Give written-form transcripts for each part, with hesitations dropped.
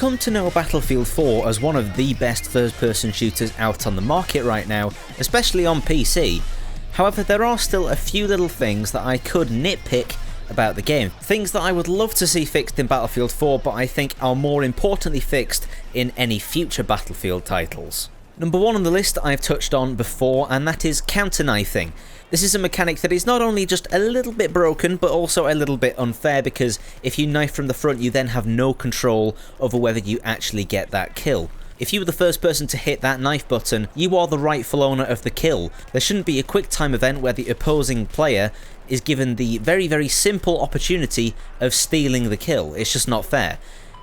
come to know Battlefield 4 as one of the best first-person shooters out on the market right now, especially on PC. However, there are still a few little things that I could nitpick about the game. Things that I would love to see fixed in Battlefield 4, but I think are more importantly fixed in any future Battlefield titles. Number one on the list I've touched on before, and that is counter-knifing. This is a mechanic that is not only just a little bit broken, but also a little bit unfair, because if you knife from the front, you then have no control over whether you actually get that kill. If you were the first person to hit that knife button, you are the rightful owner of the kill. There shouldn't be a quick time event where the opposing player is given the very, very simple opportunity of stealing the kill. It's just not fair.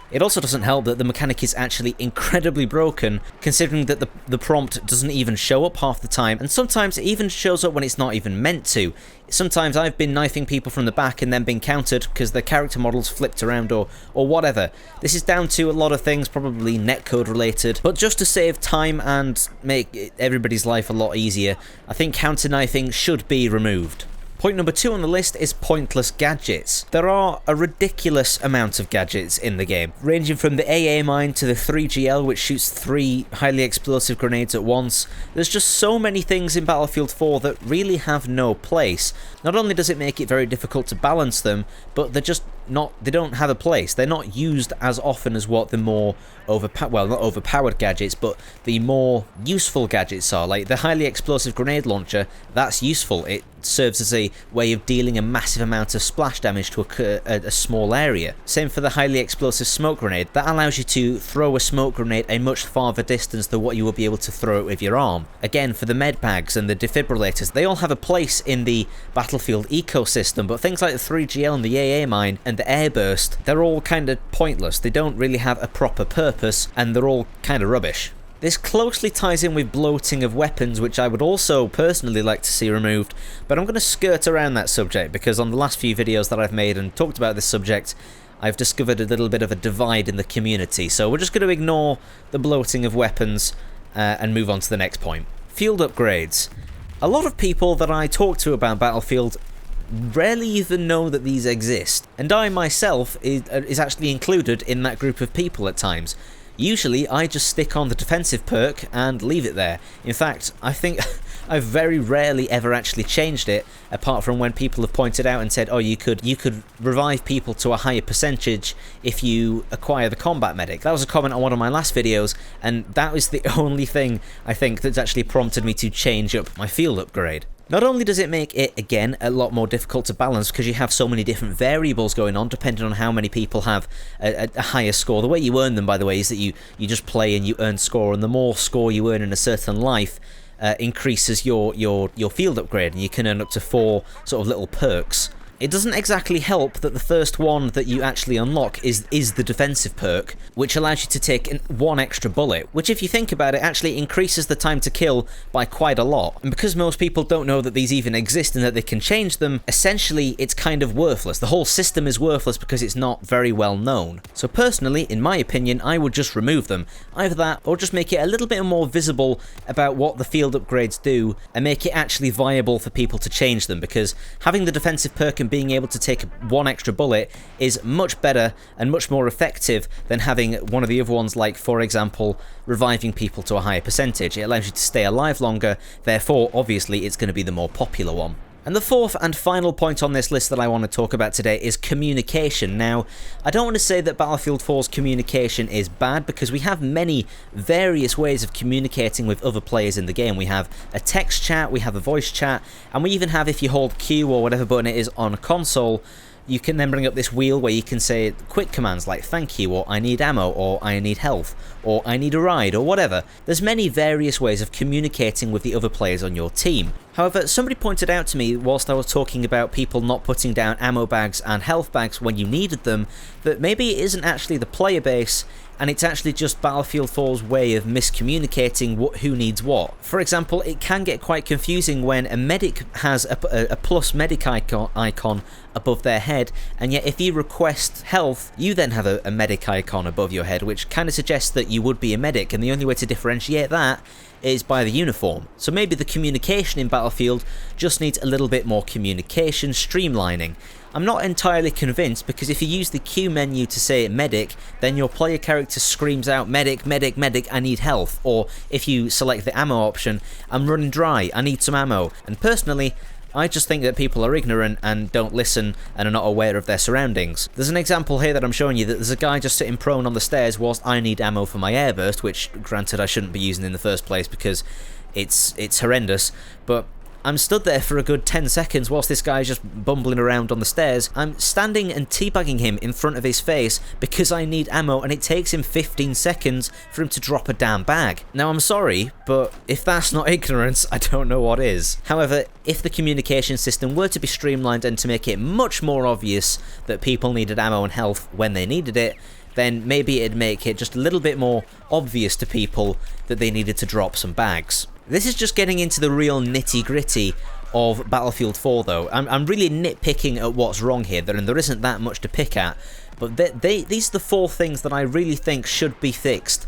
It also doesn't help that the mechanic is actually incredibly broken, considering that the prompt doesn't even show up half the time, and sometimes it even shows up when it's not even meant to. Sometimes I've been knifing people from the back and then been countered because their character models flipped around or whatever. This is down to a lot of things, probably netcode related, but just to save time and make everybody's life a lot easier, I think counter knifing should be removed. Point number two on the list is pointless gadgets. There are a ridiculous amount of gadgets in the game, ranging from the AA mine to the 3GL, which shoots 3 highly explosive grenades at once. There's just so many things in Battlefield 4 that really have no place. Not only does it make it very difficult to balance them, but they don't have a place. They're not used as often as what the more not overpowered gadgets, but the more useful gadgets are. Like the highly explosive grenade launcher, that's useful. It serves as a way of dealing a massive amount of splash damage to a small area. Same for the highly explosive smoke grenade. That allows you to throw a smoke grenade a much farther distance than what you will be able to throw it with your arm. Again, for the med bags and the defibrillators, they all have a place in the Battlefield ecosystem, but things like the 3GL and the AA mine and the airburst, they're all kind of pointless. They don't really have a proper purpose, and they're all kind of rubbish. This closely ties in with bloating of weapons, which I would also personally like to see removed, but I'm going to skirt around that subject because on the last few videos that I've made and talked about this subject, I've discovered a little bit of a divide in the community, so we're just going to ignore the bloating of weapons and move on to the next point. Field upgrades. A lot of people that I talk to about Battlefield rarely even know that these exist, and I myself is actually included in that group of people at times. Usually I just stick on the defensive perk and leave it there. In fact, I think I've very rarely ever actually changed it, apart from when people have pointed out and said, oh, you could revive people to a higher percentage if you acquire the combat medic. That was a comment on one of my last videos, and that was the only thing I think that's actually prompted me to change up my field upgrade. Not only does it make it, again, a lot more difficult to balance because you have so many different variables going on depending on how many people have a higher score. The way you earn them, by the way, is that you just play and you earn score, and the more score you earn in a certain life increases your field upgrade, and you can earn up to 4 sort of little perks. It doesn't exactly help that the first one that you actually unlock is the defensive perk, which allows you to take 1 extra bullet, which if you think about it actually increases the time to kill by quite a lot. And because most people don't know that these even exist and that they can change them, essentially it's kind of worthless. The whole system is worthless because it's not very well known. So personally, in my opinion, I would just remove them. Either that or just make it a little bit more visible about what the field upgrades do and make it actually viable for people to change them, because having the defensive perk and being able to take 1 extra bullet is much better and much more effective than having one of the other ones, like for example reviving people to a higher percentage. It allows you to stay alive longer, therefore obviously it's going to be the more popular one. And the fourth and final point on this list that I want to talk about today is communication. Now, I don't want to say that Battlefield 4's communication is bad, because we have many various ways of communicating with other players in the game. We have a text chat, we have a voice chat, and we even have, if you hold Q or whatever button it is on a console, you can then bring up this wheel where you can say quick commands like thank you, or I need ammo, or I need health, or I need a ride, or whatever. There's many various ways of communicating with the other players on your team. However, somebody pointed out to me whilst I was talking about people not putting down ammo bags and health bags when you needed them, that maybe it isn't actually the player base, and it's actually just Battlefield 4's way of miscommunicating who needs what. For example, it can get quite confusing when a medic has a plus medic icon above their head, and yet if you request health, you then have a medic icon above your head, which kind of suggests that you would be a medic, and the only way to differentiate that is by the uniform. So maybe the communication in Battlefield just needs a little bit more communication streamlining. I'm not entirely convinced, because if you use the Q menu to say medic, then your player character screams out medic, medic, medic, I need health. Or if you select the ammo option, I'm running dry, I need some ammo. And personally, I just think that people are ignorant and don't listen and are not aware of their surroundings. There's an example here that I'm showing you that there's a guy just sitting prone on the stairs whilst I need ammo for my airburst, which granted I shouldn't be using in the first place because it's horrendous, but I'm stood there for a good 10 seconds whilst this guy's just bumbling around on the stairs. I'm standing and teabagging him in front of his face because I need ammo, and it takes him 15 seconds for him to drop a damn bag. Now I'm sorry, but if that's not ignorance, I don't know what is. However, if the communication system were to be streamlined and to make it much more obvious that people needed ammo and health when they needed it, then maybe it'd make it just a little bit more obvious to people that they needed to drop some bags. This is just getting into the real nitty-gritty of Battlefield 4 though. I'm really nitpicking at what's wrong here, and there isn't that much to pick at, but these are the 4 things that I really think should be fixed,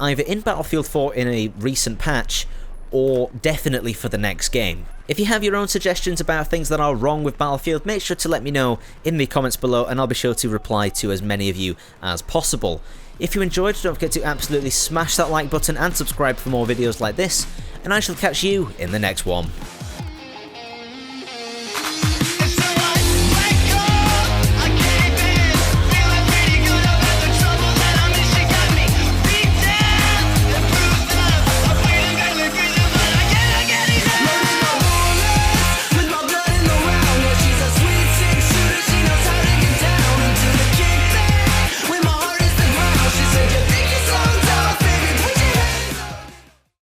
either in Battlefield 4 in a recent patch, or definitely for the next game. If you have your own suggestions about things that are wrong with Battlefield, make sure to let me know in the comments below, and I'll be sure to reply to as many of you as possible. If you enjoyed, don't forget to absolutely smash that like button and subscribe for more videos like this, and I shall catch you in the next one.